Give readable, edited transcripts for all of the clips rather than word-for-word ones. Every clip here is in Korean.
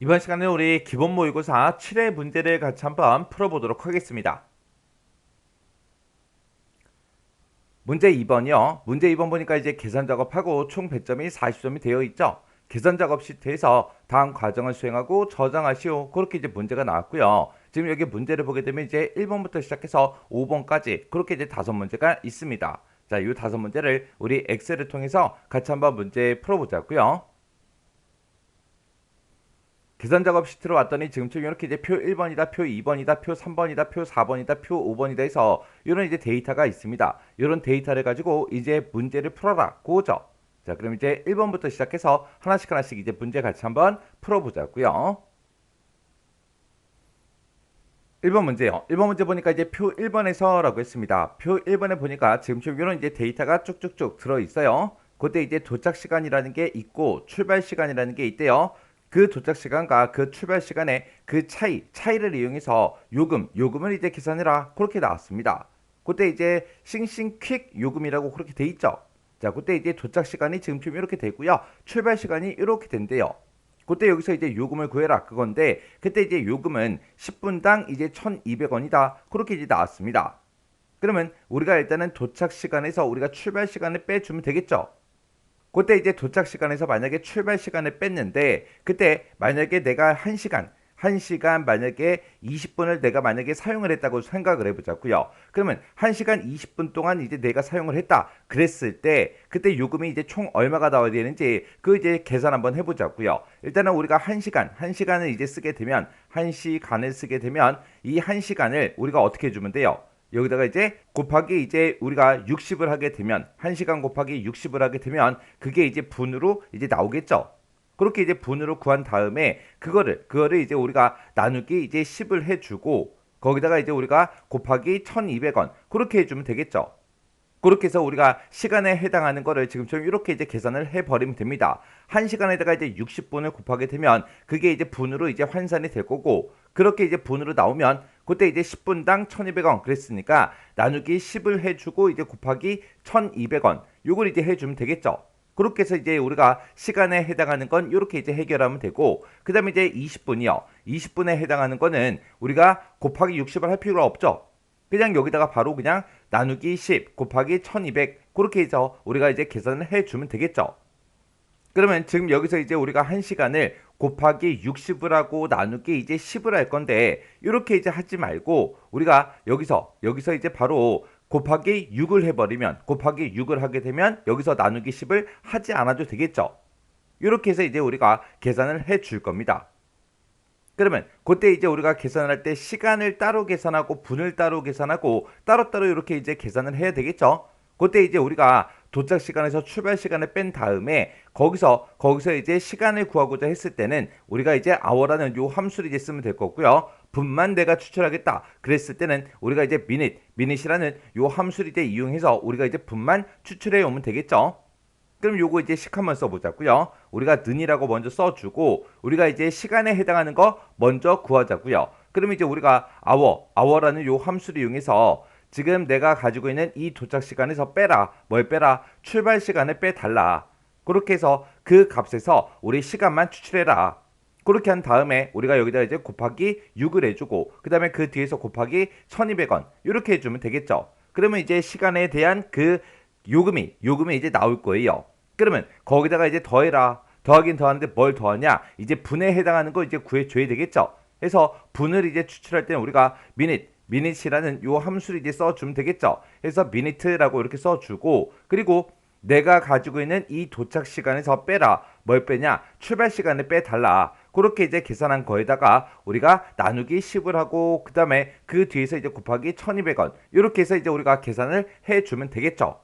이번 시간에 우리 기본 모의고사 7회 문제를 같이 한번 풀어보도록 하겠습니다. 문제 2번이요. 문제 2번 보니까 이제 계산 작업하고 총 배점이 40점이 되어 있죠. 계산 작업 시트에서 다음 과정을 수행하고 저장하시오. 그렇게 이제 문제가 나왔고요. 지금 여기 문제를 보게 되면 이제 1번부터 시작해서 5번까지 그렇게 이제 5문제가 있습니다. 자, 이 5문제를 우리 엑셀을 통해서 같이 한번 문제 풀어보자고요. 계산 작업 시트로 왔더니 지금처럼 이렇게 이제 표 1번이다, 표 2번이다, 표 3번이다, 표 4번이다, 표 5번이다 해서 이런 이제 데이터가 있습니다. 이런 데이터를 가지고 이제 문제를 풀어라. 그거죠. 자, 그럼 이제 1번부터 시작해서 하나씩 이제 문제 같이 한번 풀어보자고요. 1번 문제요. 1번 문제 보니까 이제 표 1번에서라고 했습니다. 표 1번에 보니까 지금처럼 이런 이제 데이터가 쭉쭉쭉 들어 있어요. 그때 이제 도착 시간이라는 게 있고 출발 시간이라는 게 있대요. 그 도착 시간과 그 출발 시간의 그 차이를 이용해서 요금을 이제 계산해라. 그렇게 나왔습니다. 그때 이제 싱싱퀵 요금이라고 그렇게 돼 있죠. 자, 그때 이제 도착 시간이 지금처럼 이렇게 되고요. 출발 시간이 이렇게 된대요. 그때 여기서 이제 요금을 구해라 그건데 그때 이제 요금은 10분당 이제 1,200원이다. 그렇게 이제 나왔습니다. 그러면 우리가 일단은 도착 시간에서 우리가 출발 시간을 빼주면 되겠죠. 그때 이제 도착 시간에서 만약에 출발 시간을 뺐는데 그때 만약에 내가 1시간 만약에 20분을 내가 만약에 사용을 했다고 생각을 해보자고요. 그러면 1시간 20분 동안 이제 내가 사용을 했다. 그랬을 때 그때 요금이 이제 총 얼마가 나와야 되는지 그 이제 계산 한번 해보자고요. 일단은 우리가 1시간을 이제 쓰게 되면 1시간을 쓰게 되면 이 1시간을 우리가 어떻게 해주면 돼요? 여기다가 이제 곱하기 이제 우리가 60을 하게 되면 1시간 곱하기 60을 하게 되면 그게 이제 분으로 이제 나오겠죠. 그렇게 이제 분으로 구한 다음에 그거를 이제 우리가 나누기 이제 10을 해주고 거기다가 이제 우리가 곱하기 1,200원 그렇게 해주면 되겠죠. 그렇게 해서 우리가 시간에 해당하는 거를 지금처럼 이렇게 이제 계산을 해버리면 됩니다. 1시간에다가 이제 60분을 곱하게 되면 그게 이제 분으로 이제 환산이 될 거고 그렇게 이제 분으로 나오면 그때 이제 10분당 1,200원 그랬으니까 나누기 10을 해주고 이제 곱하기 1,200원 요걸 이제 해주면 되겠죠. 그렇게 해서 이제 우리가 시간에 해당하는 건 이렇게 이제 해결하면 되고 그 다음에 이제 20분이요. 20분에 해당하는 거는 우리가 곱하기 60을 할 필요가 없죠. 그냥 여기다가 바로 그냥 나누기 10 곱하기 1200 그렇게 해서 우리가 이제 계산을 해주면 되겠죠. 그러면 지금 여기서 이제 우리가 1시간을 곱하기 60을 하고 나누기 이제 10을 할 건데 이렇게 이제 하지 말고 우리가 여기서 이제 바로 곱하기 6을 해버리면 곱하기 6을 하게 되면 여기서 나누기 10을 하지 않아도 되겠죠. 이렇게 해서 이제 우리가 계산을 해 줄 겁니다. 그러면 그때 이제 우리가 계산을 할 때 시간을 따로 계산하고 분을 따로 계산하고 따로따로 이렇게 이제 계산을 해야 되겠죠. 그때 이제 우리가 도착 시간에서 출발 시간을 뺀 다음에 거기서 이제 시간을 구하고자 했을 때는 우리가 이제 hour라는 요 함수를 이제 쓰면 될 거고요. 분만 내가 추출하겠다. 그랬을 때는 우리가 이제 minut이라는 요 함수를 이제 이용해서 우리가 이제 분만 추출해 오면 되겠죠. 그럼 요거 이제 식 한번 써보자고요. 우리가 는이라고 먼저 써주고 우리가 이제 시간에 해당하는 거 먼저 구하자고요. 그럼 이제 우리가 hour라는 요 함수를 이용해서 지금 내가 가지고 있는 이 도착 시간에서 빼라. 뭘 빼라? 출발 시간을 빼달라. 그렇게 해서 그 값에서 우리 시간만 추출해라. 그렇게 한 다음에 우리가 여기다 이제 곱하기 6을 해주고 그 다음에 그 뒤에서 곱하기 1200원 이렇게 해주면 되겠죠. 그러면 이제 시간에 대한 그 요금이 이제 나올 거예요. 그러면 거기다가 이제 더해라. 더하긴 더하는데 뭘 더하냐? 이제 분에 해당하는 거 이제 구해줘야 되겠죠. 그래서 분을 이제 추출할 때는 우리가 minut이라는 요 함수를 이제 써주면 되겠죠. 그래서 minute라고 이렇게 써주고 그리고 내가 가지고 있는 이 도착 시간에서 빼라. 뭘 빼냐? 출발 시간을 빼달라. 그렇게 이제 계산한 거에다가 우리가 나누기 10을 하고 그 다음에 그 뒤에서 이제 곱하기 1200원 이렇게 해서 이제 우리가 계산을 해주면 되겠죠.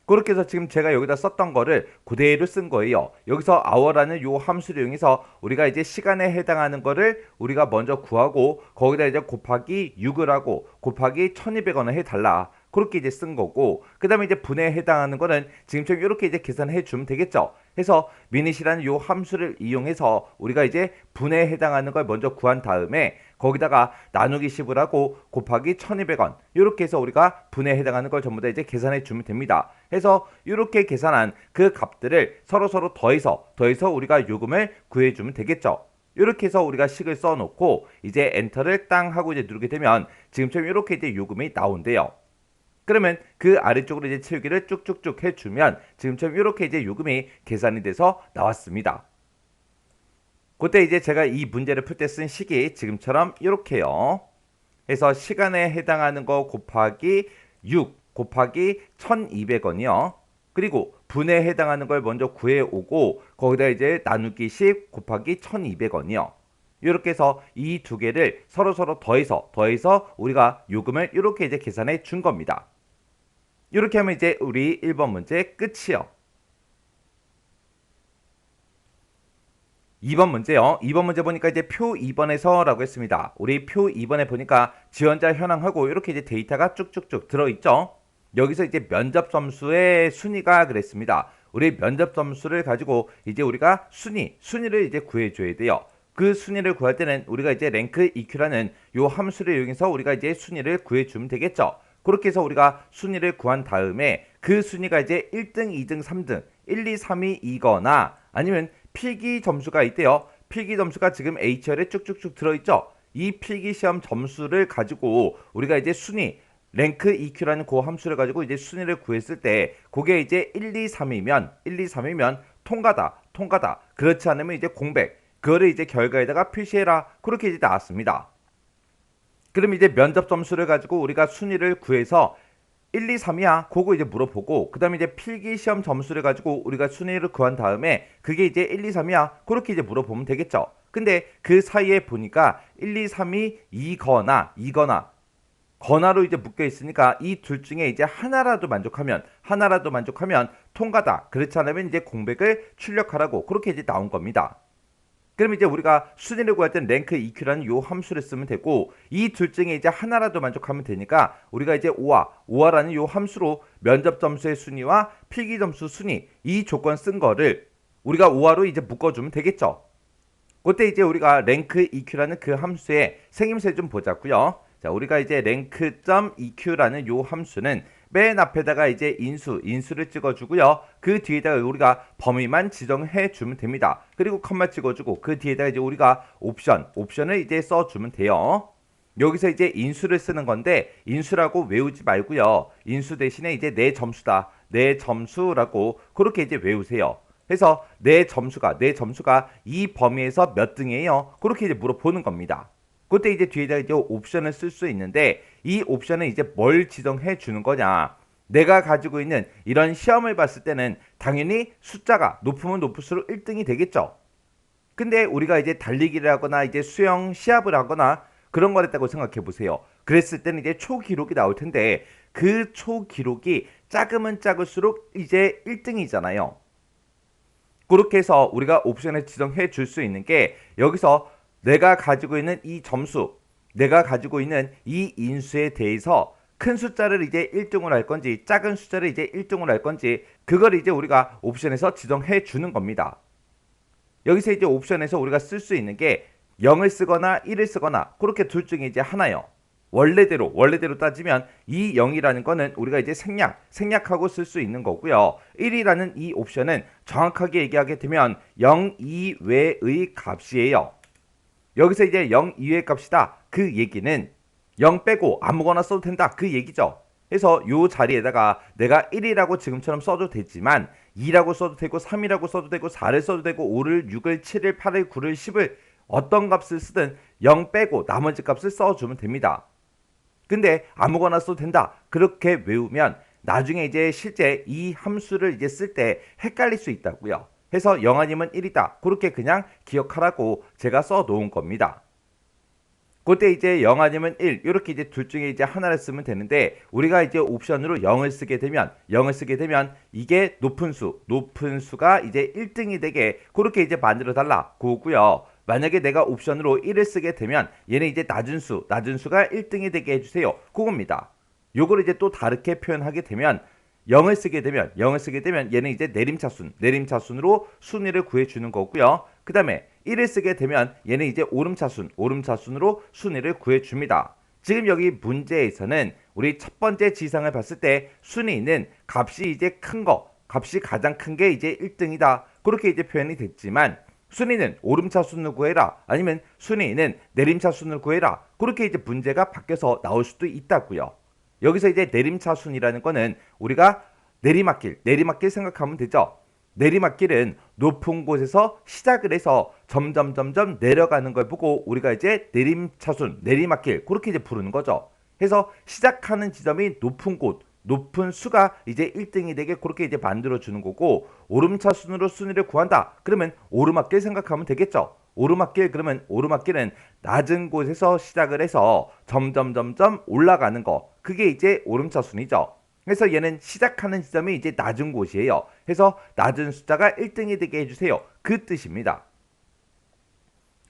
그렇게 해서 지금 제가 여기다 썼던 거를 그대로 쓴 거예요. 여기서 hour라는 요 함수를 이용해서 우리가 이제 시간에 해당하는 거를 우리가 먼저 구하고 거기다 이제 곱하기 6을 하고 곱하기 1200원을 해달라. 그렇게 이제 쓴 거고 그 다음에 이제 분에 해당하는 거는 지금처럼 이렇게 이제 계산해 주면 되겠죠. 해서 minut이라는 요 함수를 이용해서 우리가 이제 분에 해당하는 걸 먼저 구한 다음에 거기다가 나누기 10을 하고 곱하기 1200원 이렇게 해서 우리가 분해에 해당하는 걸 전부 다 이제 계산해 주면 됩니다. 해서 이렇게 계산한 그 값들을 서로 더해서 우리가 요금을 구해 주면 되겠죠. 이렇게 해서 우리가 식을 써놓고 이제 엔터를 땅 하고 이제 누르게 되면 지금처럼 이렇게 이제 요금이 나온대요. 그러면 그 아래쪽으로 이제 채우기를 쭉쭉쭉 해주면 지금처럼 이렇게 이제 요금이 계산이 돼서 나왔습니다. 그때 이제 제가 이 문제를 풀 때 쓴 식이 지금처럼 이렇게요. 해서 시간에 해당하는 거 곱하기 6 곱하기 1200원이요. 그리고 분해에 해당하는 걸 먼저 구해오고 거기다 이제 나누기 10 곱하기 1200원이요. 이렇게 해서 이 두 개를 서로 더해서 우리가 요금을 이렇게 이제 계산해 준 겁니다. 이렇게 하면 이제 우리 1번 문제 끝이요. 2번 문제요. 2번 문제 보니까 이제 표 2번에서 라고 했습니다. 우리 표 2번에 보니까 지원자 현황하고 이렇게 이제 데이터가 쭉쭉쭉 들어있죠. 여기서 이제 면접 점수의 순위가 그랬습니다. 우리 면접 점수를 가지고 이제 우리가 순위를 이제 구해줘야 돼요. 그 순위를 구할 때는 우리가 이제 랭크 EQ라는 요 함수를 이용해서 우리가 이제 순위를 구해주면 되겠죠. 그렇게 해서 우리가 순위를 구한 다음에 그 순위가 이제 1등, 2등, 3등, 1, 2, 3위 이거나 아니면 필기 점수가 있대요. 필기 점수가 지금 HR에 쭉쭉쭉 들어있죠. 이 필기 시험 점수를 가지고 우리가 이제 순위, 랭크 EQ라는 그 함수를 가지고 이제 순위를 구했을 때 그게 이제 1, 2, 3이면 통과다. 그렇지 않으면 이제 공백. 그거를 이제 결과에다가 표시해라. 그렇게 이제 나왔습니다. 그럼 이제 면접 점수를 가지고 우리가 순위를 구해서 1, 2, 3이야. 그거 이제 물어보고 그 다음에 이제 필기 시험 점수를 가지고 우리가 순위를 구한 다음에 그게 이제 1, 2, 3이야. 그렇게 이제 물어보면 되겠죠. 근데 그 사이에 보니까 1, 2, 3이 이거나 거나로 이제 묶여 있으니까 이 둘 중에 이제 하나라도 만족하면 통과다. 그렇지 않으면 이제 공백을 출력하라고 그렇게 이제 나온 겁니다. 그럼 이제 우리가 순위를 구할 때는 랭크 EQ라는 요 함수를 쓰면 되고 이 둘 중에 이제 하나라도 만족하면 되니까 우리가 이제 오화라는 요 함수로 면접 점수의 순위와 필기 점수 순위 이 조건 쓴 거를 우리가 오화로 이제 묶어주면 되겠죠. 그때 이제 우리가 랭크 EQ라는 그 함수의 생김새 좀 보자고요. 자, 우리가 이제 랭크.EQ라는 요 함수는 맨 앞에다가 이제 인수를 찍어주고요. 그 뒤에다가 우리가 범위만 지정해 주면 됩니다. 그리고 컴마 찍어주고 그 뒤에다가 이제 우리가 옵션을 이제 써주면 돼요. 여기서 이제 인수를 쓰는 건데 인수라고 외우지 말고요. 인수 대신에 이제 내 점수라고 그렇게 이제 외우세요. 그래서 내 점수가 이 범위에서 몇 등이에요? 그렇게 이제 물어보는 겁니다. 그때 이제 뒤에다 이제 옵션을 쓸 수 있는데 이 옵션은 이제 뭘 지정해 주는 거냐? 내가 가지고 있는 이런 시험을 봤을 때는 당연히 숫자가 높으면 높을수록 1등이 되겠죠. 근데 우리가 이제 달리기를 하거나 이제 수영 시합을 하거나 그런 걸 했다고 생각해 보세요. 그랬을 때는 이제 초기록이 나올 텐데 그 초기록이 작으면 작을수록 이제 1등이잖아요. 그렇게 해서 우리가 옵션을 지정해 줄 수 있는 게 여기서 내가 가지고 있는 이 점수, 내가 가지고 있는 이 인수에 대해서 큰 숫자를 이제 1등으로 할 건지 작은 숫자를 이제 1등으로 할 건지 그걸 이제 우리가 옵션에서 지정해 주는 겁니다. 여기서 이제 옵션에서 우리가 쓸 수 있는 게 0을 쓰거나 1을 쓰거나 그렇게 둘 중에 이제 하나요. 원래대로 따지면 이 0이라는 거는 우리가 이제 생략하고 쓸 수 있는 거고요. 1이라는 이 옵션은 정확하게 얘기하게 되면 0 이외의 값이에요. 여기서 이제 0 이외의 값이다. 그 얘기는 0 빼고 아무거나 써도 된다. 그 얘기죠. 그래서 요 자리에다가 내가 1이라고 지금처럼 써도 되지만 2라고 써도 되고 3이라고 써도 되고 4를 써도 되고 5를 6을 7을 8을 9를 10을 어떤 값을 쓰든 0 빼고 나머지 값을 써주면 됩니다. 근데 아무거나 써도 된다. 그렇게 외우면 나중에 이제 실제 이 함수를 이제 쓸 때 헷갈릴 수 있다고요. 해서 0 아니면 1이다. 그렇게 그냥 기억하라고 제가 써 놓은 겁니다. 그때 이제 0 아니면 1 이렇게 이제 둘 중에 이제 하나를 쓰면 되는데 우리가 이제 옵션으로 0을 쓰게 되면 이게 높은 수가 이제 1등이 되게 그렇게 이제 만들어 달라 그거고요. 만약에 내가 옵션으로 1을 쓰게 되면 얘는 이제 낮은 수가 1등이 되게 해주세요. 그겁니다. 요걸 이제 또 다르게 표현하게 되면 0을 쓰게 되면 얘는 이제 내림차순으로 순위를 구해주는 거고요. 그 다음에 1을 쓰게 되면 얘는 이제 오름차순으로 순위를 구해줍니다. 지금 여기 문제에서는 우리 첫 번째 지상을 봤을 때 순위는 값이 이제 큰 거, 값이 가장 큰 게 이제 1등이다. 그렇게 이제 표현이 됐지만 순위는 오름차순을 구해라, 아니면 순위는 내림차순을 구해라. 그렇게 이제 문제가 바뀌어서 나올 수도 있다고요. 여기서 이제 내림차순이라는 거는 우리가 내리막길 생각하면 되죠. 내리막길은 높은 곳에서 시작을 해서 점점 내려가는 걸 보고 우리가 이제 내림차순, 내리막길 그렇게 이제 부르는 거죠. 그래서 시작하는 지점이 높은 곳, 높은 수가 이제 1등이 되게 그렇게 이제 만들어 주는 거고, 오름차순으로 순위를 구한다. 그러면 오르막길 생각하면 되겠죠. 오르막길, 그러면 오르막길은 낮은 곳에서 시작을 해서 점점 올라가는 거. 그게 이제 오름차순이죠. 그래서 얘는 시작하는 지점이 이제 낮은 곳이에요. 그래서 낮은 숫자가 1등이 되게 해주세요. 그 뜻입니다.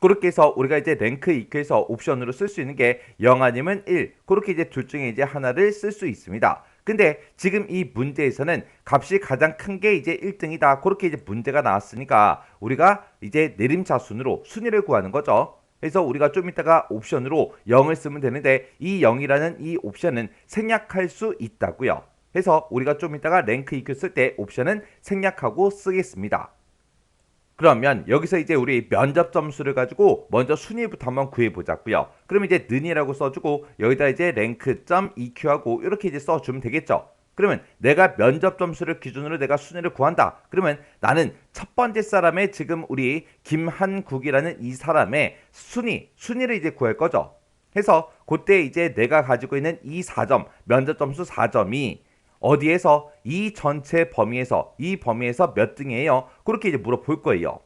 그렇게 해서 우리가 이제 랭크 EQ에서 옵션으로 쓸 수 있는 게 0 아니면 1. 그렇게 이제 둘 중에 이제 하나를 쓸 수 있습니다. 근데 지금 이 문제에서는 값이 가장 큰 게 이제 1등이다. 그렇게 이제 문제가 나왔으니까 우리가 이제 내림차순으로 순위를 구하는 거죠. 그래서 우리가 좀 이따가 옵션으로 0을 쓰면 되는데 이 0이라는 이 옵션은 생략할 수 있다고요. 그래서 우리가 좀 이따가 랭크 EQ 쓸 때 옵션은 생략하고 쓰겠습니다. 그러면 여기서 이제 우리 면접 점수를 가지고 먼저 순위부터 한번 구해보자고요. 그럼 이제 는이라고 써주고 여기다 이제 랭크.eq하고 이렇게 이제 써주면 되겠죠. 그러면 내가 면접 점수를 기준으로 내가 순위를 구한다. 그러면 나는 첫 번째 사람의 지금 우리 김한국이라는 이 사람의 순위를 이제 구할 거죠. 해서 그때 이제 내가 가지고 있는 이 4점, 면접 점수 4점이 어디에서 이 전체 범위에서 몇 등이에요? 그렇게 이제 물어볼 거예요.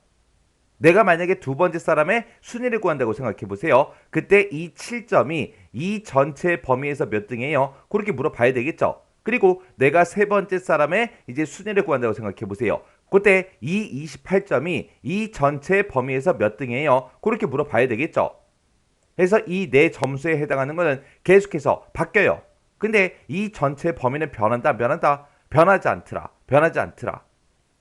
내가 만약에 두 번째 사람의 순위를 구한다고 생각해 보세요. 그때 이 7점이 이 전체 범위에서 몇 등이에요? 그렇게 물어봐야 되겠죠. 그리고 내가 세 번째 사람의 이제 순위를 구한다고 생각해 보세요. 그때 이 28점이 이 전체 범위에서 몇 등이에요? 그렇게 물어봐야 되겠죠. 그래서 이 네 점수에 해당하는 것은 계속해서 바뀌어요. 근데 이 전체 범위는 변하지 않더라.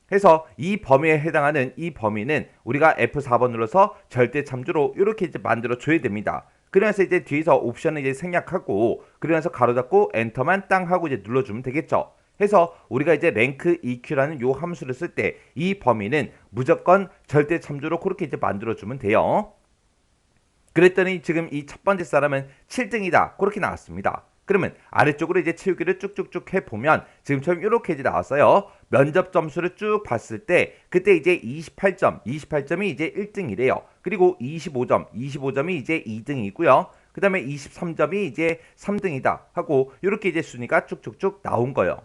그래서 이 범위에 해당하는 이 범위는 우리가 F4번 눌러서 절대 참조로 이렇게 이제 만들어 줘야 됩니다. 그러면서 이제 뒤에서 옵션을 이제 생략하고, 그러면서 가로 닫고 엔터만 땅 하고 이제 눌러주면 되겠죠. 해서 우리가 이제 랭크 EQ라는 요 함수를 쓸 때 이 범위는 무조건 절대 참조로 그렇게 이제 만들어 주면 돼요. 그랬더니 지금 이 첫 번째 사람은 7등이다. 그렇게 나왔습니다. 그러면 아래쪽으로 이제 치우기를 쭉쭉쭉 해보면 지금처럼 이렇게 이제 나왔어요. 면접 점수를 쭉 봤을 때 그때 이제 28점이 이제 1등이래요. 그리고 25점이 이제 2등이고요. 그 다음에 23점이 이제 3등이다 하고 이렇게 이제 순위가 쭉쭉쭉 나온 거예요.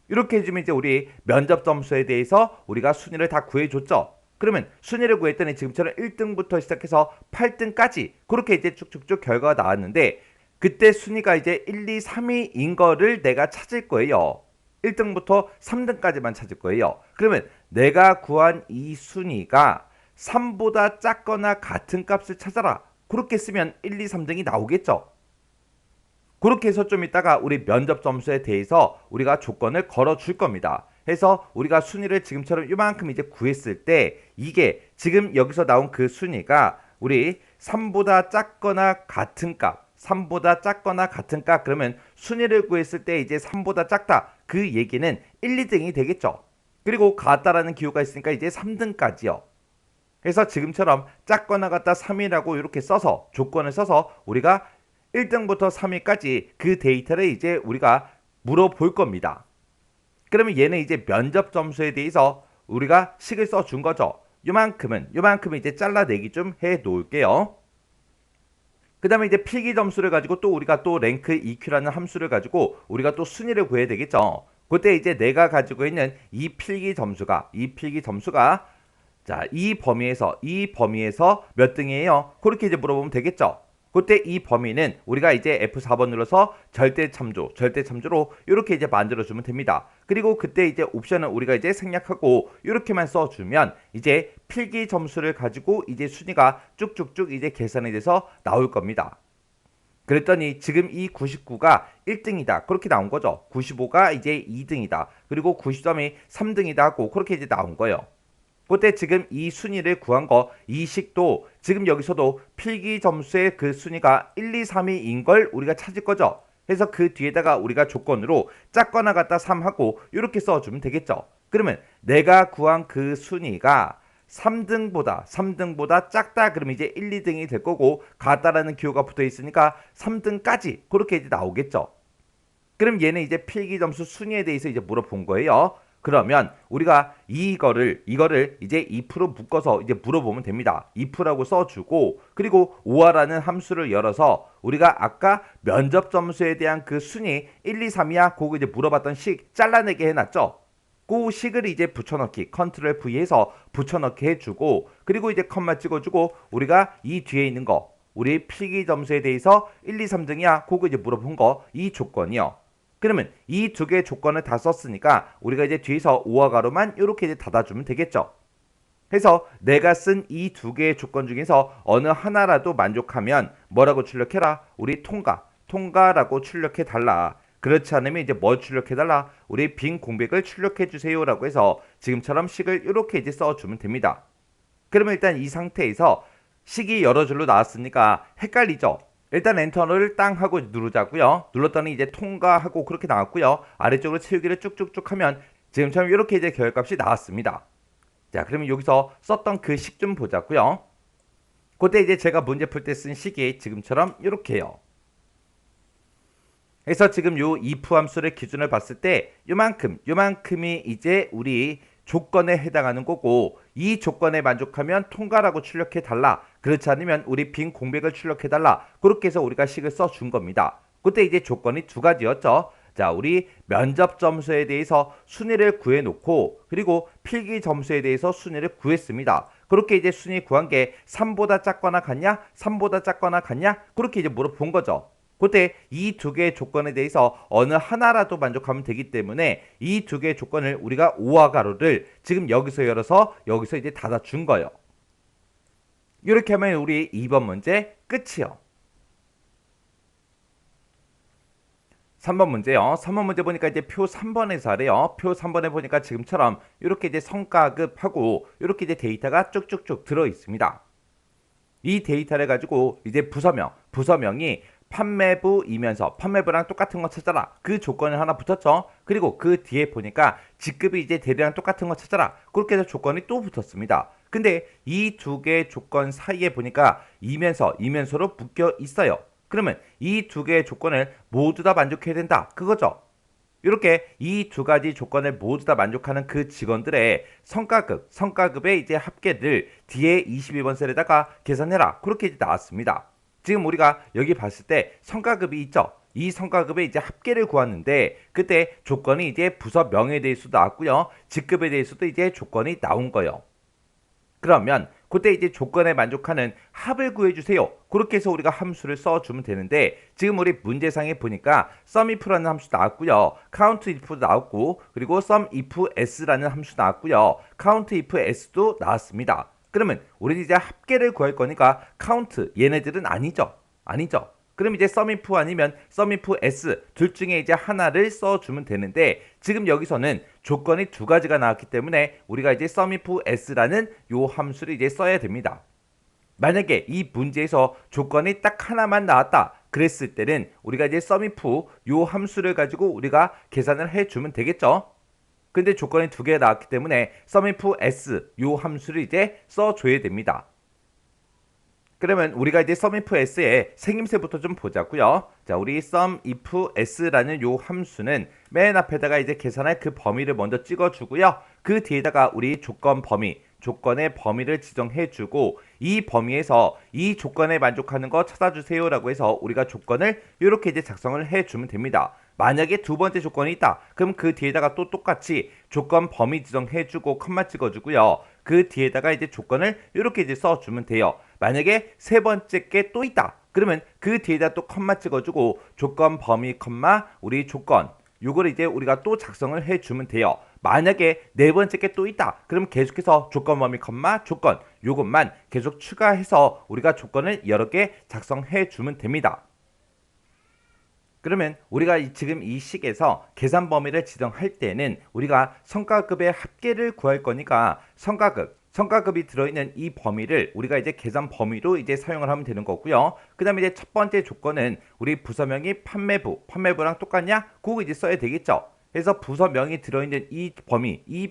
이렇게 해주면 이제 우리 면접 점수에 대해서 우리가 순위를 다 구해줬죠. 그러면 순위를 구했더니 지금처럼 1등부터 시작해서 8등까지 그렇게 이제 쭉쭉쭉 결과가 나왔는데, 그때 순위가 이제 1, 2, 3위인 거를 내가 찾을 거예요. 1등부터 3등까지만 찾을 거예요. 그러면 내가 구한 이 순위가 3보다 작거나 같은 값을 찾아라. 그렇게 쓰면 1, 2, 3등이 나오겠죠. 그렇게 해서 좀 이따가 우리 면접 점수에 대해서 우리가 조건을 걸어 줄 겁니다. 해서 우리가 순위를 지금처럼 이만큼 이제 구했을 때 이게 지금 여기서 나온 그 순위가 우리 3보다 작거나 같은 값, 그러면 순위를 구했을 때 이제 3보다 작다. 그 얘기는 1, 2등이 되겠죠. 그리고 같다라는 기호가 있으니까 이제 3등까지요. 그래서 지금처럼 작거나 같다 3이라고 이렇게 써서 조건을 써서 우리가 1등부터 3위까지 그 데이터를 이제 우리가 물어볼 겁니다. 그러면 얘는 이제 면접 점수에 대해서 우리가 식을 써준 거죠. 요만큼은 이제 잘라내기 좀 해 놓을게요. 그 다음에 이제 필기 점수를 가지고 또 우리가 또 랭크 EQ라는 함수를 가지고 우리가 또 순위를 구해야 되겠죠. 그때 이제 내가 가지고 있는 이 필기 점수가 자, 이 범위에서 몇 등이에요? 그렇게 이제 물어보면 되겠죠. 그때 이 범위는 우리가 이제 F4번 눌러서 절대 참조로 이렇게 이제 만들어주면 됩니다. 그리고 그때 이제 옵션은 우리가 이제 생략하고 이렇게만 써주면 이제 필기 점수를 가지고 이제 순위가 쭉쭉쭉 이제 계산이 돼서 나올 겁니다. 그랬더니 지금 이 99가 1등이다. 그렇게 나온 거죠. 95가 이제 2등이다. 그리고 90점이 3등이다 하고 그렇게 이제 나온 거예요. 그때 지금 이 순위를 구한 거, 이 식도 지금 여기서도 필기 점수의 그 순위가 1, 2, 3위인 걸 우리가 찾을 거죠. 그래서 그 뒤에다가 우리가 조건으로 작거나 같다 3하고 이렇게 써주면 되겠죠. 그러면 내가 구한 그 순위가 3등보다 작다 그러면 이제 1, 2등이 될 거고 같다라는 기호가 붙어 있으니까 3등까지 그렇게 이제 나오겠죠. 그럼 얘는 이제 필기 점수 순위에 대해서 이제 물어본 거예요. 그러면 우리가 이거를 이제 if로 묶어서 이제 물어보면 됩니다. if라고 써주고 그리고 오아라는 함수를 열어서 우리가 아까 면접 점수에 대한 그 순위 1, 2, 3이야 그거 이제 물어봤던 식 잘라내게 해놨죠. 그 식을 이제 붙여넣기 컨트롤 V해서 붙여넣기 해주고 그리고 이제 컴마 찍어주고 우리가 이 뒤에 있는 거 우리 필기 점수에 대해서 1, 2, 3등이야 그거 이제 물어본 거 이 조건이요. 그러면 이 두 개의 조건을 다 썼으니까 우리가 이제 뒤에서 오와 가로만 이렇게 이제 닫아주면 되겠죠. 그래서 내가 쓴 이 두 개의 조건 중에서 어느 하나라도 만족하면 뭐라고 출력해라? 우리 통과라고 출력해 달라. 그렇지 않으면 이제 뭐 출력해 달라? 우리 빈 공백을 출력해 주세요라고 해서 지금처럼 식을 이렇게 이제 써주면 됩니다. 그러면 일단 이 상태에서 식이 여러 줄로 나왔으니까 헷갈리죠? 일단 엔터를 땅 하고 누르자고요. 눌렀더니 이제 통과하고 그렇게 나왔고요. 아래쪽으로 채우기를 쭉쭉쭉 하면 지금처럼 이렇게 이제 결값이 나왔습니다. 자, 그러면 여기서 썼던 그 식 좀 보자고요. 그때 이제 제가 문제 풀 때 쓴 식이 지금처럼 이렇게요. 그래서 지금 요 if 함수의 기준을 봤을 때 요만큼이 이제 우리 조건에 해당하는 거고 이 조건에 만족하면 통과라고 출력해 달라. 그렇지 않으면 우리 빈 공백을 출력해 달라. 그렇게 해서 우리가 식을 써준 겁니다. 그때 이제 조건이 두 가지였죠. 자, 우리 면접 점수에 대해서 순위를 구해놓고 그리고 필기 점수에 대해서 순위를 구했습니다. 그렇게 이제 순위 구한 게 3보다 작거나 같냐? 3보다 작거나 같냐? 그렇게 이제 물어본 거죠. 그때 이 두 개의 조건에 대해서 어느 하나라도 만족하면 되기 때문에 이 두 개의 조건을 우리가 오와 가로를 지금 여기서 열어서 여기서 이제 닫아준 거예요. 이렇게 하면 우리 2번 문제 끝이요. 3번 문제요. 3번 문제 보니까 이제 표 3번에서 하래요. 표 3번에 보니까 지금처럼 이렇게 이제 성과급하고 이렇게 이제 데이터가 쭉쭉쭉 들어 있습니다. 이 데이터를 가지고 이제 부서명이 판매부이면서 판매부랑 똑같은 거 찾아라. 그 조건이 하나 붙었죠. 그리고 그 뒤에 보니까 직급이 이제 대리랑 똑같은 거 찾아라. 그렇게 해서 조건이 또 붙었습니다. 근데 이 두 개의 조건 사이에 보니까 이면서로 묶여 있어요. 그러면 이 두 개의 조건을 모두 다 만족해야 된다. 그거죠. 이렇게 이 두 가지 조건을 모두 다 만족하는 그 직원들의 성과급의 이제 합계를 뒤에 22번 셀에다가 계산해라. 그렇게 이제 나왔습니다. 지금 우리가 여기 봤을 때 성과급이 있죠. 이 성과급의 이제 합계를 구했는데 그때 조건이 이제 부서명에 대해서도 나왔고요. 직급에 대해서도 이제 조건이 나온 거예요. 그러면 그때 이제 조건에 만족하는 합을 구해주세요. 그렇게 해서 우리가 함수를 써주면 되는데 지금 우리 문제상에 보니까 SUMIF라는 함수 나왔고요. COUNTIF도 나왔고 그리고 SUMIFS라는 함수 나왔고요. COUNTIFS도 나왔습니다. 그러면 우리는 이제 합계를 구할 거니까 COUNT 얘네들은 아니죠. 그럼 이제 SUMIF 아니면 SUMIFS 둘 중에 이제 하나를 써주면 되는데 지금 여기서는 조건이 두 가지가 나왔기 때문에 우리가 이제 SUMIFS라는 요 함수를 이제 써야 됩니다. 만약에 이 문제에서 조건이 딱 하나만 나왔다 그랬을 때는 우리가 이제 SUMIF 요 함수를 가지고 우리가 계산을 해주면 되겠죠. 근데 조건이 두 개가 나왔기 때문에 SUMIFS 요 함수를 이제 써줘야 됩니다. 그러면 우리가 이제 SUMIFS의 생김새부터 좀 보자고요. 자, 우리 SUMIFS라는 요 함수는 맨 앞에다가 이제 계산할 그 범위를 먼저 찍어주고요. 그 뒤에다가 우리 조건의 범위를 지정해주고 이 범위에서 이 조건에 만족하는 거 찾아주세요라고 해서 우리가 조건을 이렇게 이제 작성을 해주면 됩니다. 만약에 두 번째 조건이 있다. 그럼 그 뒤에다가 또 똑같이 조건 범위 지정해주고 컴마 찍어주고요. 그 뒤에다가 이제 조건을 이렇게 이제 써주면 돼요. 만약에 세 번째 게 또 있다. 그러면 그 뒤에다 또 컴마 찍어주고 조건 범위 컴마 우리 조건 요걸 이제 우리가 또 작성을 해주면 돼요. 만약에 네 번째 게 또 있다. 그럼 계속해서 조건 범위 컴마 조건 요것만 계속 추가해서 우리가 조건을 여러 개 작성해 주면 됩니다. 그러면 우리가 지금 이 식에서 계산 범위를 지정할 때는 우리가 성과급의 합계를 구할 거니까 성과급 성과급이 들어있는 이 범위를 우리가 이제 계산 범위로 이제 사용을 하면 되는 거고요. 그 다음에 이제 첫 번째 조건은 우리 부서명이 판매부랑 똑같냐? 그거 이제 써야 되겠죠. 그래서 부서명이 들어있는 이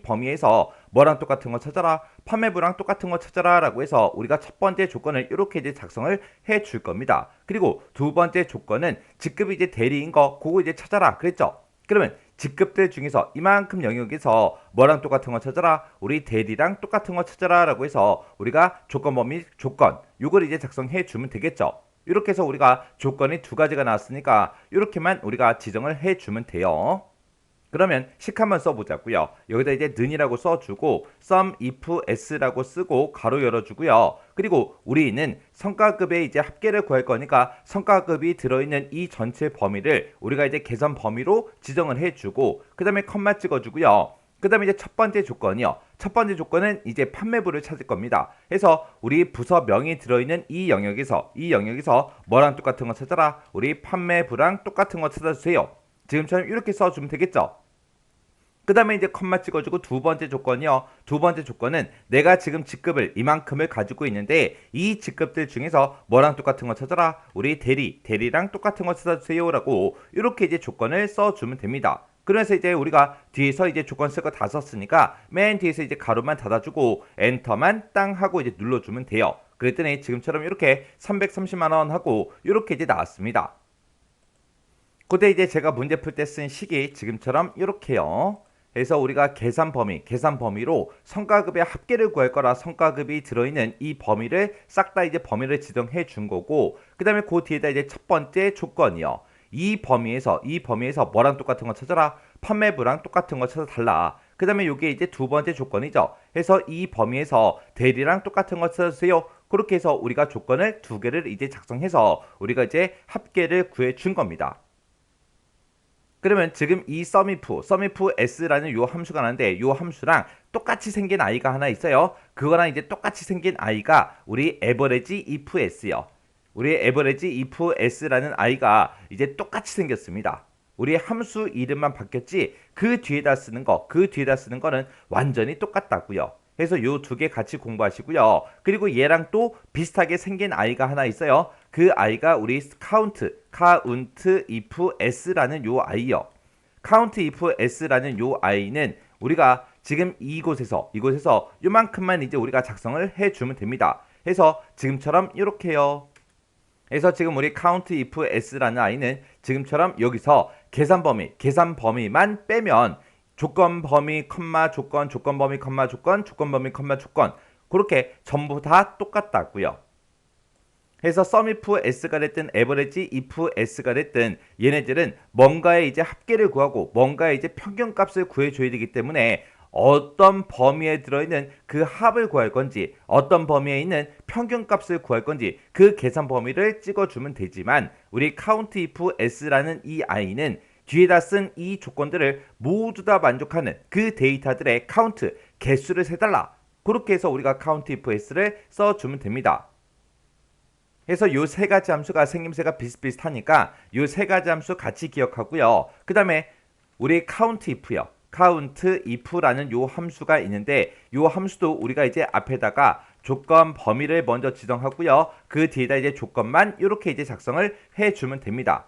범위에서 뭐랑 똑같은 거 찾아라, 판매부랑 똑같은 거 찾아라 라고 해서 우리가 첫 번째 조건을 이렇게 이제 작성을 해 줄 겁니다. 그리고 두 번째 조건은 직급이 이제 대리인 거 그거 이제 찾아라 그랬죠. 그러면 직급들 중에서 이만큼 영역에서 뭐랑 똑같은 거 찾아라, 우리 대리랑 똑같은 거 찾아라 라고 해서 우리가 조건 범위 조건 요걸 이제 작성해 주면 되겠죠. 이렇게 해서 우리가 조건이 두 가지가 나왔으니까 이렇게만 우리가 지정을 해 주면 돼요. 그러면 식 한번 써보자고요. 여기다 이제 는이라고 써주고 sum if s라고 쓰고 가로 열어주고요. 그리고 우리는 성과급의 이제 합계를 구할 거니까 성과급이 들어있는 이 전체 범위를 우리가 이제 계산 범위로 지정을 해주고 그 다음에 컴마 찍어주고요. 그 다음에 이제 첫 번째 조건이요. 첫 번째 조건은 이제 판매부를 찾을 겁니다. 그래서 우리 부서명이 들어있는 이 영역에서 뭐랑 똑같은 거 찾아라. 우리 판매부랑 똑같은 거 찾아주세요. 지금처럼 이렇게 써주면 되겠죠. 그 다음에 이제 컴마 찍어주고 두 번째 조건이요. 두 번째 조건은 내가 지금 직급을 이만큼을 가지고 있는데 이 직급들 중에서 뭐랑 똑같은 거 찾아라. 우리 대리랑 똑같은 거 찾아주세요 라고 이렇게 이제 조건을 써주면 됩니다. 그래서 이제 우리가 뒤에서 이제 조건 쓸 거 다 썼으니까 맨 뒤에서 이제 가로만 닫아주고 엔터만 땅 하고 이제 눌러주면 돼요. 그랬더니 지금처럼 이렇게 330만 원 하고 이렇게 이제 나왔습니다. 그때 이제 제가 문제 풀 때 쓴 식이 지금처럼 이렇게요. 그래서 우리가 계산 범위로 성과급의 합계를 구할 거라 성과급이 들어있는 이 범위를 싹 다 이제 범위를 지정해 준 거고 그 다음에 그 뒤에다 이제 첫 번째 조건이요. 이 범위에서 뭐랑 똑같은 거 찾아라. 판매부랑 똑같은 거 찾아달라. 그 다음에 이게 이제 두 번째 조건이죠. 그래서 이 범위에서 대리랑 똑같은 거 찾아주세요. 그렇게 해서 우리가 조건을 두 개를 이제 작성해서 우리가 이제 합계를 구해 준 겁니다. 그러면 지금 이 sumif s라는 요 함수가 나는데 요 함수랑 똑같이 생긴 아이가 하나 있어요. 그거랑 이제 똑같이 생긴 아이가 우리 average if s요. 우리 average if s라는 아이가 이제 똑같이 생겼습니다. 우리 함수 이름만 바뀌었지 그 뒤에다 쓰는 거는 완전히 똑같다고요. 그래서 요 두 개 같이 공부하시고요. 그리고 얘랑 또 비슷하게 생긴 아이가 하나 있어요. 그 아이가 우리 count if s라는 요 아이요. count if s라는 요 아이는 우리가 지금 이곳에서 요만큼만 이제 우리가 작성을 해주면 됩니다. 그래서 지금처럼 이렇게요. 그래서 지금 우리 count if s라는 아이는 지금처럼 여기서 계산 범위만 빼면 조건 범위 컴마 조건 범위 컴마 조건 범위 컴마 조건 그렇게 전부 다 똑같다고요. 그래서 sumif s가 됐든 average if s가 됐든 얘네들은 뭔가의 이제 합계를 구하고 뭔가의 이제 평균값을 구해줘야 되기 때문에 어떤 범위에 들어있는 그 합을 구할 건지 어떤 범위에 있는 평균값을 구할 건지 그 계산 범위를 찍어주면 되지만 우리 count if s라는 이 아이는 뒤에다 쓴 이 조건들을 모두 다 만족하는 그 데이터들의 카운트, 개수를 세달라. 그렇게 해서 우리가 count if s를 써주면 됩니다. 그래서 요 세 가지 함수가 생김새가 비슷비슷하니까 요 세 가지 함수 같이 기억하고요. 그 다음에 우리 count if요. count if라는 요 함수가 있는데 요 함수도 우리가 이제 앞에다가 조건 범위를 먼저 지정하고요. 그 뒤에다 이제 조건만 이렇게 이제 작성을 해주면 됩니다.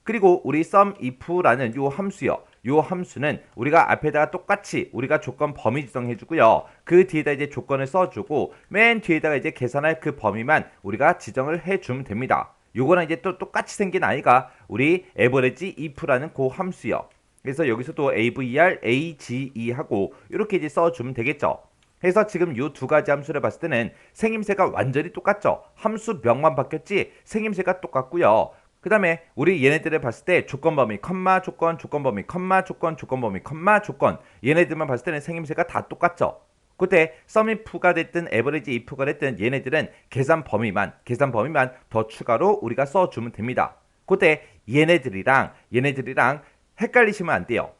그리고 우리 sumif라는 요 함수요. 요 함수는 우리가 앞에다가 똑같이 우리가 조건 범위 지정해주고요. 그 뒤에다 이제 조건을 써주고 맨 뒤에다가 이제 계산할 그 범위만 우리가 지정을 해주면 됩니다. 요거랑 이제 또 똑같이 생긴 아이가 우리 average if라는 그 함수요. 그래서 여기서도 AVR, AGE 하고 이렇게 이제 써주면 되겠죠. 그래서 지금 요 두 가지 함수를 봤을 때는 생김새가 완전히 똑같죠. 함수명만 바뀌었지 생김새가 똑같고요. 그 다음에 우리 얘네들을 봤을 때 조건 범위 컴마 조건 범위 컴마 조건 범위 컴마 조건 얘네들만 봤을 때는 생김새가 다 똑같죠. 그때 sumif가 됐든 average if가 됐든 얘네들은 계산 범위만 더 추가로 우리가 써주면 됩니다. 그때 얘네들이랑 헷갈리시면 안 돼요.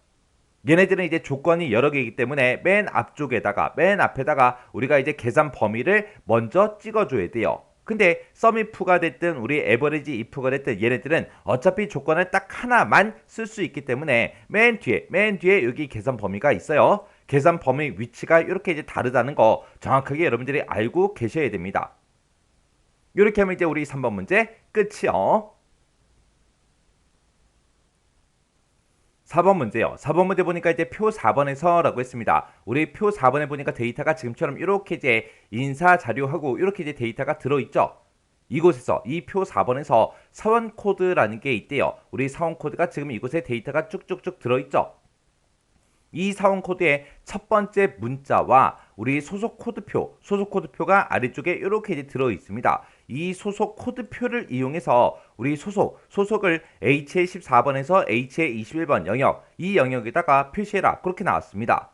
얘네들은 이제 조건이 여러 개이기 때문에 맨 앞에다가 우리가 이제 계산 범위를 먼저 찍어줘야 돼요. 근데 sumif가 됐든 우리 average if가 됐든 얘네들은 어차피 조건을 딱 하나만 쓸 수 있기 때문에 맨 뒤에 여기 계산 범위가 있어요. 계산 범위 위치가 이렇게 이제 다르다는 거 정확하게 여러분들이 알고 계셔야 됩니다. 이렇게 하면 이제 우리 3번 문제 끝이요. 4번 문제요. 4번 문제 보니까 이제 표 4번에서 라고 했습니다. 우리 표 4번에 보니까 데이터가 지금처럼 이렇게 이제 인사 자료하고 이렇게 이제 데이터가 들어있죠. 이곳에서 이 표 4번에서 사원 코드라는 게 있대요. 우리 사원 코드가 지금 이곳에 데이터가 쭉쭉쭉 들어있죠. 이 사원 코드의 첫 번째 문자와 우리 소속 코드표가 아래쪽에 이렇게 이제 들어 있습니다. 이 소속 코드표를 이용해서 우리 소속을 HA 14번에서 HA 21번 영역, 이 영역에다가 표시해라. 그렇게 나왔습니다.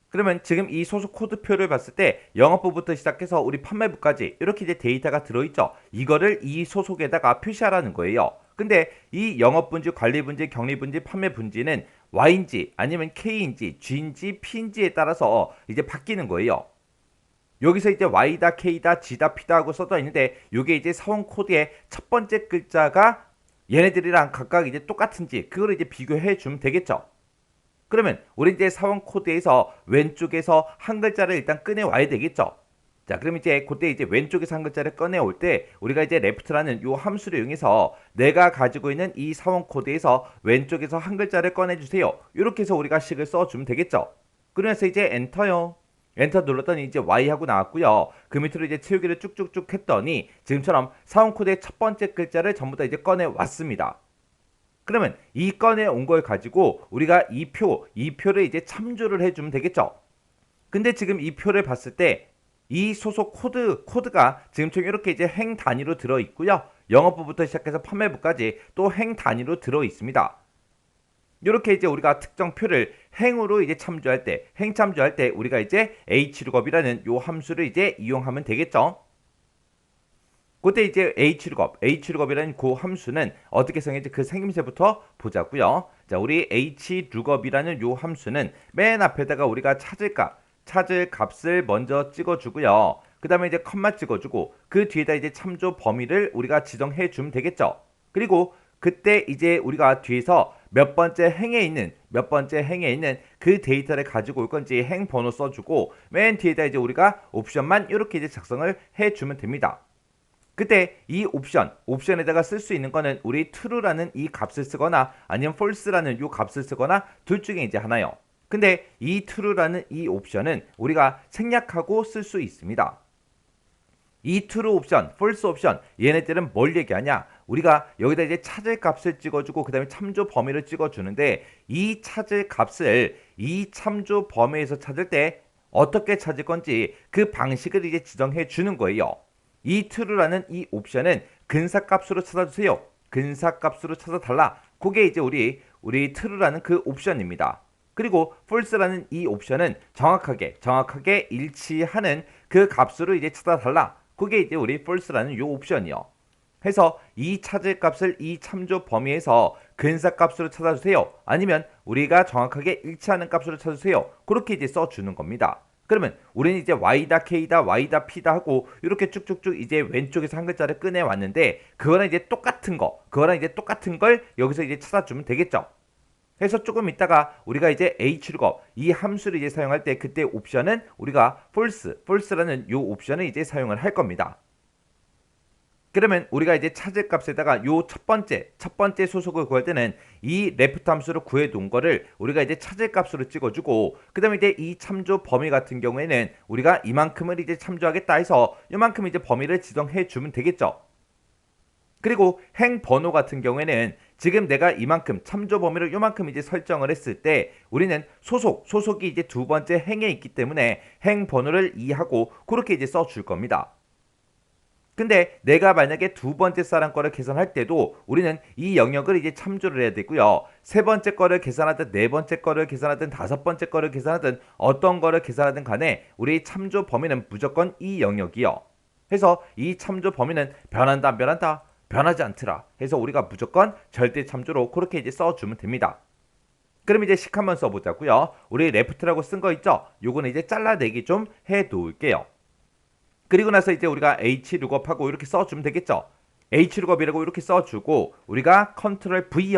그러면 지금 이 소속 코드표를 봤을 때 영업부부터 시작해서 우리 판매부까지 이렇게 이제 데이터가 들어있죠. 이거를 이 소속에다가 표시하라는 거예요. 근데 이 영업분지, 관리분지, 격리분지, 판매분지는 Y인지 아니면 K인지, G인지, P인지에 따라서 이제 바뀌는 거예요. 여기서 이제 Y다, K다, G다, P다 하고 써져 있는데 이게 이제 사원 코드의 첫 번째 글자가 얘네들이랑 각각 이제 똑같은지 그걸 이제 비교해 주면 되겠죠. 그러면 우리 이제 사원 코드에서 왼쪽에서 한 글자를 일단 꺼내 와야 되겠죠. 자, 그럼 이제 그때 이제 왼쪽에서 한 글자를 꺼내 올 때 우리가 이제 left라는 요 함수를 이용해서 내가 가지고 있는 이 사원 코드에서 왼쪽에서 한 글자를 꺼내 주세요. 이렇게 해서 우리가 식을 써 주면 되겠죠. 그러면서 이제 엔터요. 엔터 눌렀더니 이제 Y하고 나왔고요. 그 밑으로 이제 채우기를 쭉쭉쭉 했더니 지금처럼 사원 코드의 첫 번째 글자를 전부 다 이제 꺼내 왔습니다. 그러면 이 꺼내 온 걸 가지고 우리가 이 표를 이제 참조를 해주면 되겠죠. 근데 지금 이 표를 봤을 때 이 소속 코드가 지금처럼 이렇게 이제 행 단위로 들어 있고요. 영업부부터 시작해서 판매부까지 또 행 단위로 들어 있습니다. 이렇게 이제 우리가 특정 표를 행으로 이제 참조할 때, 행 참조할 때 우리가 이제 hlookup이라는 요 함수를 이제 이용하면 되겠죠. 그때 이제 hlookup이라는 그 함수는 어떻게 사용할지 그 생김새부터 보자고요. 자, 우리 hlookup이라는 요 함수는 맨 앞에다가 우리가 찾을 값을 먼저 찍어주고요. 그 다음에 이제 컴마 찍어주고 그 뒤에다 이제 참조 범위를 우리가 지정해 주면 되겠죠. 그리고 그때 이제 우리가 뒤에서 몇 번째 행에 있는 그 데이터를 가지고 올 건지 행 번호 써주고 맨 뒤에다 이제 우리가 옵션만 이렇게 이제 작성을 해 주면 됩니다. 그때 이 옵션에다가 쓸 수 있는 거는 우리 true라는 이 값을 쓰거나 아니면 false라는 이 값을 쓰거나 둘 중에 이제 하나요. 근데 이 true라는 이 옵션은 우리가 생략하고 쓸 수 있습니다. 이 true 옵션, false 옵션 얘네들은 뭘 얘기하냐? 우리가 여기다 이제 찾을 값을 찍어주고 그 다음에 참조 범위를 찍어주는데 이 찾을 값을 이 참조 범위에서 찾을 때 어떻게 찾을 건지 그 방식을 이제 지정해 주는 거예요. 이 true라는 이 옵션은 근사값으로 찾아주세요. 근사값으로 찾아달라. 그게 이제 우리 true라는 그 옵션입니다. 그리고 false라는 이 옵션은 정확하게 일치하는 그 값으로 이제 찾아달라. 그게 이제 우리 false라는 요 옵션이요. 해서 이 찾을 값을 이 참조 범위에서 근사값으로 찾아주세요. 아니면 우리가 정확하게 일치하는 값으로 찾아주세요. 그렇게 이제 써주는 겁니다. 그러면 우리는 이제 Y다, K다, Y다, P다 하고 이렇게 쭉쭉쭉 이제 왼쪽에서 한 글자를 꺼내 왔는데 그거랑 이제 똑같은 걸 여기서 이제 찾아주면 되겠죠. 그래서 조금 있다가 우리가 이제 hlookup 이 함수를 이제 사용할 때 그때 옵션은 우리가 false라는 요 옵션을 이제 사용을 할 겁니다. 그러면 우리가 이제 찾을 값에다가 요 첫 번째 소속을 구할 때는 이 left 함수로 구해 놓은 거를 우리가 이제 찾을 값으로 찍어주고 그 다음에 이제 이 참조 범위 같은 경우에는 우리가 이만큼을 이제 참조하겠다 해서 이만큼 이제 범위를 지정해 주면 되겠죠. 그리고 행 번호 같은 경우에는 지금 내가 이만큼 참조 범위를 요만큼 이제 설정을 했을 때 우리는 소속이 이제 두 번째 행에 있기 때문에 행 번호를 2하고 그렇게 이제 써 줄 겁니다. 근데 내가 만약에 두 번째 사람 거를 계산할 때도 우리는 이 영역을 이제 참조를 해야 되고요. 세 번째 거를 계산하든 네 번째 거를 계산하든 다섯 번째 거를 계산하든 어떤 거를 계산하든 간에 우리 참조 범위는 무조건 이 영역이요. 해서 이 참조 범위는 변한다 안 변한다? 변하지 않더라. 해서 우리가 무조건 절대 참조로 그렇게 이제 써주면 됩니다. 그럼 이제 식 한번 써보자고요. 우리 left라고 쓴 거 있죠? 요거는 이제 잘라내기 좀 해 놓을게요. 그리고 나서 이제 우리가 hlookup하고 이렇게 써주면 되겠죠. hlookup이라고 이렇게 써주고 우리가 컨트롤 V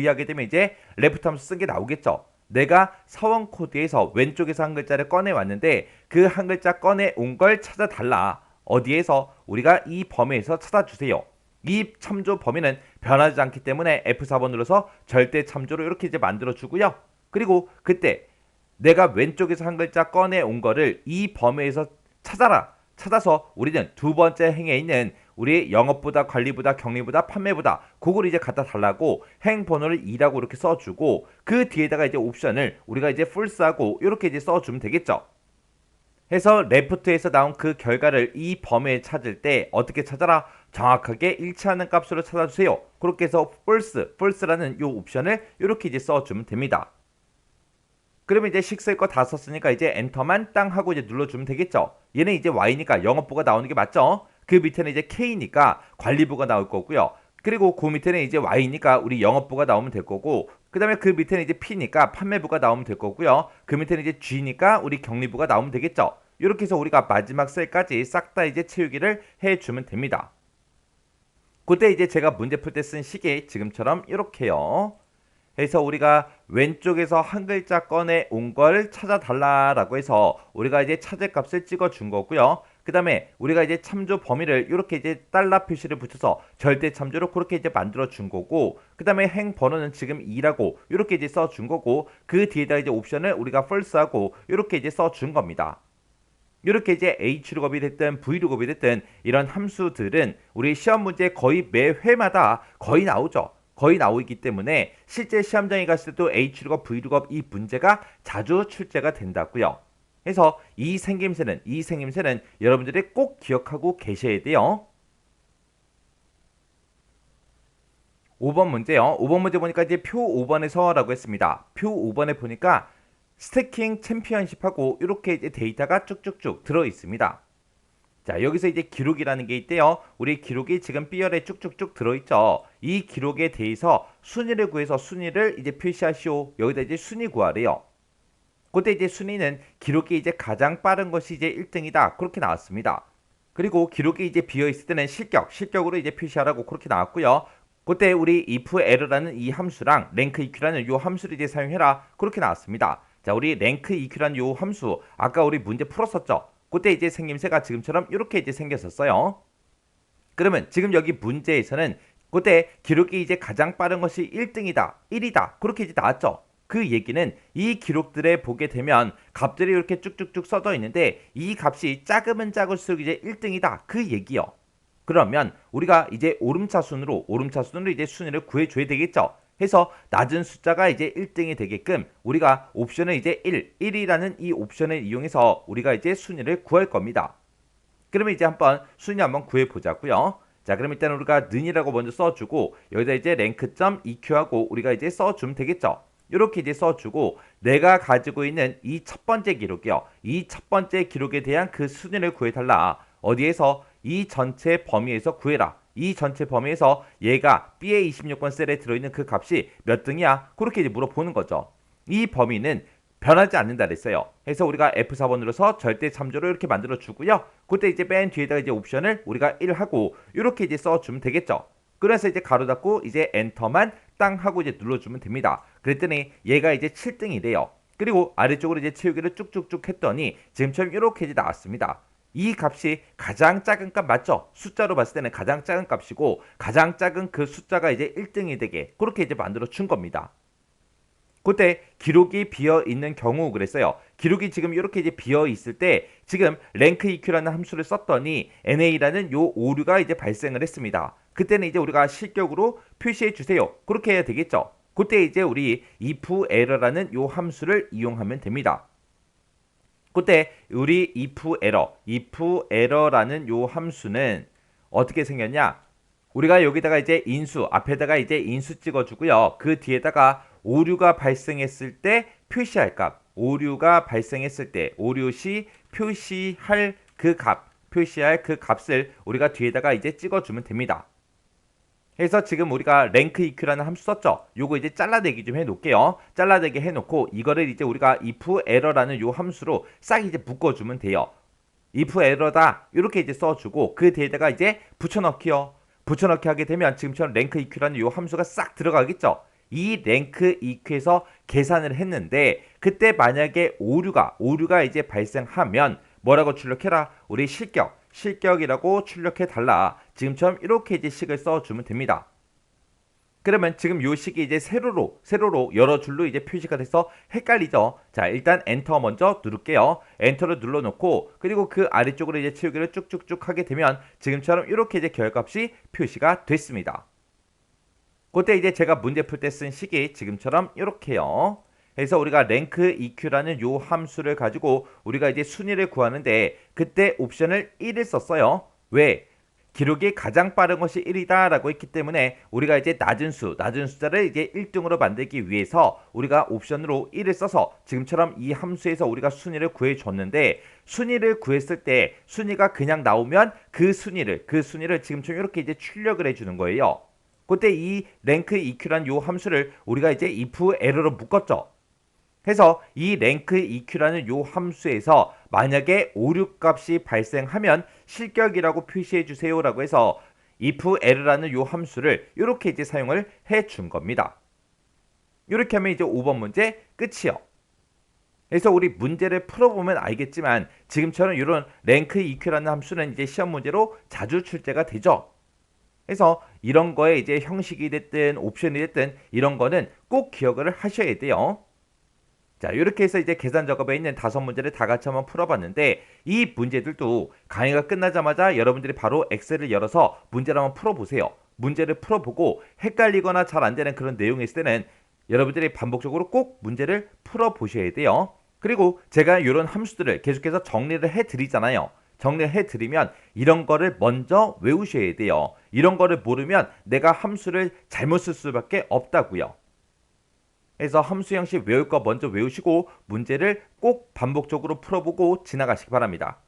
하게 되면 이제 left 함수 쓴 게 나오겠죠. 내가 서원 코드에서 왼쪽에서 한 글자를 꺼내 왔는데 그 한 글자 꺼내 온 걸 찾아달라. 어디에서? 우리가 이 범위에서 찾아주세요. 이 참조 범위는 변하지 않기 때문에 F4번 눌러서 절대 참조로 이렇게 이제 만들어 주고요. 그리고 그때 내가 왼쪽에서 한 글자 꺼내 온 거를 이 범위에서 찾아라. 찾아서 우리는 두 번째 행에 있는 우리 영업보다 관리보다 경리보다 판매보다 그걸 이제 갖다 달라고 행 번호를 2라고 이렇게 써주고 그 뒤에다가 이제 옵션을 우리가 이제 false하고 이렇게 이제 써주면 되겠죠. 해서 레프트에서 나온 그 결과를 이 범위에 찾을 때 어떻게 찾아라? 정확하게 일치하는 값으로 찾아주세요. 그렇게 해서 false라는 이 옵션을 이렇게 이제 써주면 됩니다. 그러면 이제 식쓸 거 다 썼으니까 이제 엔터만 땅 하고 이제 눌러주면 되겠죠. 얘는 이제 Y니까 영업부가 나오는 게 맞죠. 그 밑에는 이제 K니까 관리부가 나올 거고요. 그리고 그 밑에는 이제 Y니까 우리 영업부가 나오면 될 거고, 그 다음에 그 밑에는 이제 P니까 판매부가 나오면 될 거고요. 그 밑에는 이제 G니까 우리 경리부가 나오면 되겠죠. 이렇게 해서 우리가 마지막 셀까지 싹 다 이제 채우기를 해주면 됩니다. 그때 이제 제가 문제 풀 때 쓴 식이 지금처럼 이렇게요. 해서 우리가 왼쪽에서 한 글자 꺼내 온 걸 찾아달라라고 해서 우리가 이제 찾을 값을 찍어 준 거고요. 그 다음에 우리가 이제 참조 범위를 이렇게 이제 달러 표시를 붙여서 절대 참조로 그렇게 이제 만들어 준 거고, 그 다음에 행 번호는 지금 2라고 이렇게 이제 써 준 거고, 그 뒤에다 이제 옵션을 우리가 false하고 이렇게 이제 써 준 겁니다. 이렇게 이제 H룩업이 됐든 V룩업이 됐든 이런 함수들은 우리 시험 문제 거의 매 회마다 거의 나오죠. 거의 나오기 때문에 실제 시험장에 갔을 때도 H룩업, V룩업 이 문제가 자주 출제가 된다고요. 그래서 이 생김새는 여러분들이 꼭 기억하고 계셔야 돼요. 5번 문제요. 5번 문제 보니까 이제 표 5번에서라고 했습니다. 표 5번에 보니까 스태킹 챔피언십하고 이렇게 이제 데이터가 쭉쭉쭉 들어 있습니다. 자, 여기서 이제 기록이라는 게 있대요. 우리 기록이 지금 B열에 쭉쭉쭉 들어있죠. 이 기록에 대해서 순위를 구해서 순위를 이제 표시하시오. 여기다 이제 순위 구하래요. 그때 이제 순위는 기록이 이제 가장 빠른 것이 이제 1등이다. 그렇게 나왔습니다. 그리고 기록이 이제 비어있을 때는 실격으로 이제 표시하라고 그렇게 나왔고요. 그때 우리 if error라는 이 함수랑 rank eq라는 이 함수를 이제 사용해라. 그렇게 나왔습니다. 자, 우리 rank eq라는 이 함수 아까 우리 문제 풀었었죠. 그때 이제 생김새가 지금처럼 이렇게 이제 생겼었어요. 그러면 지금 여기 문제에서는 그때 기록이 이제 가장 빠른 것이 1등이다, 1이다 그렇게 이제 나왔죠. 그 얘기는 이 기록들에 보게 되면 값들이 이렇게 쭉쭉쭉 써져 있는데 이 값이 작으면 작을수록 이제 1등이다 그 얘기요. 그러면 우리가 이제 오름차순으로 이제 순위를 구해줘야 되겠죠. 해서 낮은 숫자가 이제 1등이 되게끔 우리가 옵션을 이제 1이라는 이 옵션을 이용해서 우리가 이제 순위를 구할 겁니다. 그러면 이제 한번 순위 한번 구해 보자고요. 자, 그럼 일단 우리가 는이라고 먼저 써주고 여기다 이제 rank.eq하고 우리가 이제 써주면 되겠죠. 이렇게 이제 써주고 내가 가지고 있는 이 첫 번째 기록이요. 이 첫 번째 기록에 대한 그 순위를 구해달라. 어디에서? 이 전체 범위에서 구해라. 이 전체 범위에서 얘가 B의 26번 셀에 들어있는 그 값이 몇 등이야? 그렇게 이제 물어보는 거죠. 이 범위는 변하지 않는다 그랬어요. 그래서 우리가 F4번 눌러서 절대 참조로 이렇게 만들어 주고요. 그때 이제 맨 뒤에다가 이제 옵션을 우리가 1하고 이렇게 이제 써주면 되겠죠. 그래서 이제 가로 닫고 이제 엔터만 땅 하고 이제 눌러주면 됩니다. 그랬더니 얘가 이제 7등이래요. 그리고 아래쪽으로 이제 채우기를 쭉쭉쭉 했더니 지금처럼 이렇게 이제 나왔습니다. 이 값이 가장 작은 값 맞죠? 숫자로 봤을 때는 가장 작은 값이고 가장 작은 그 숫자가 이제 1등이 되게 그렇게 이제 만들어 준 겁니다. 그때 기록이 비어 있는 경우 그랬어요. 기록이 지금 이렇게 이제 비어 있을 때 지금 rank eq라는 함수를 썼더니 na라는 요 오류가 이제 발생을 했습니다. 그때는 이제 우리가 실격으로 표시해 주세요. 그렇게 해야 되겠죠. 그때 이제 우리 if error라는 요 함수를 이용하면 됩니다. 그때 우리 if error라는 요 함수는 어떻게 생겼냐? 우리가 여기다가 이제 인수 앞에다가 이제 인수 찍어주고요. 그 뒤에다가 오류가 발생했을 때 표시할 값, 오류가 발생했을 때 오류 시 표시할 그 값을 우리가 뒤에다가 이제 찍어주면 됩니다. 그래서 지금 우리가 rank eq라는 함수 썼죠. 요거 이제 잘라내기 좀 해놓을게요. 잘라내기 해놓고 이거를 이제 우리가 if error라는 요 함수로 싹 이제 묶어주면 돼요. if error다 이렇게 이제 써주고 그 뒤에다가 이제 붙여넣기요. 붙여넣기 하게 되면 지금처럼 rank eq라는 요 함수가 싹 들어가겠죠. 이 랭크 EQ에서 계산을 했는데 그때 만약에 오류가 이제 발생하면 뭐라고 출력해라? 우리 실격이라고 출력해 달라. 지금처럼 이렇게 이제 식을 써주면 됩니다. 그러면 지금 요 식이 이제 세로로 여러 줄로 이제 표시가 돼서 헷갈리죠. 자, 일단 엔터 먼저 누를게요. 엔터를 눌러놓고 그리고 그 아래쪽으로 이제 채우기를 쭉쭉쭉 하게 되면 지금처럼 이렇게 이제 결과값이 표시가 됐습니다. 그때 이제 제가 문제 풀 때 쓴 식이 지금처럼 이렇게요. 그래서 우리가 랭크 EQ라는 요 함수를 가지고 우리가 이제 순위를 구하는데 그때 옵션을 1을 썼어요. 왜? 기록이 가장 빠른 것이 1이다 라고 했기 때문에 우리가 이제 낮은 숫자를 이제 1등으로 만들기 위해서 우리가 옵션으로 1을 써서 지금처럼 이 함수에서 우리가 순위를 구해줬는데 순위를 구했을 때 순위가 그냥 나오면 그 순위를 지금처럼 이렇게 이제 출력을 해주는 거예요. 그때 이 랭크 EQ란 요 함수를 우리가 이제 if 에러로 묶었죠. 해서 이 랭크 EQ라는 요 함수에서 만약에 오류 값이 발생하면 실격이라고 표시해 주세요라고 해서 if er라는 요 함수를 이렇게 이제 사용을 해 준 겁니다. 이렇게 하면 이제 5번 문제 끝이요. 그래서 우리 문제를 풀어보면 알겠지만 지금처럼 이런 랭크 EQ라는 함수는 이제 시험 문제로 자주 출제가 되죠. 그래서 이런 거에 이제 형식이 됐든 옵션이 됐든 이런 거는 꼭 기억을 하셔야 돼요. 자, 이렇게 해서 이제 계산 작업에 있는 5문제를 다 같이 한번 풀어봤는데 이 문제들도 강의가 끝나자마자 여러분들이 바로 엑셀을 열어서 문제를 한번 풀어보세요. 문제를 풀어보고 헷갈리거나 잘 안 되는 그런 내용이 있을 때는 여러분들이 반복적으로 꼭 문제를 풀어보셔야 돼요. 그리고 제가 이런 함수들을 계속해서 정리를 해드리잖아요. 정리를 해드리면 이런 거를 먼저 외우셔야 돼요. 이런 거를 모르면 내가 함수를 잘못 쓸 수밖에 없다고요. 그래서 함수 형식 외울 거 먼저 외우시고 문제를 꼭 반복적으로 풀어보고 지나가시기 바랍니다.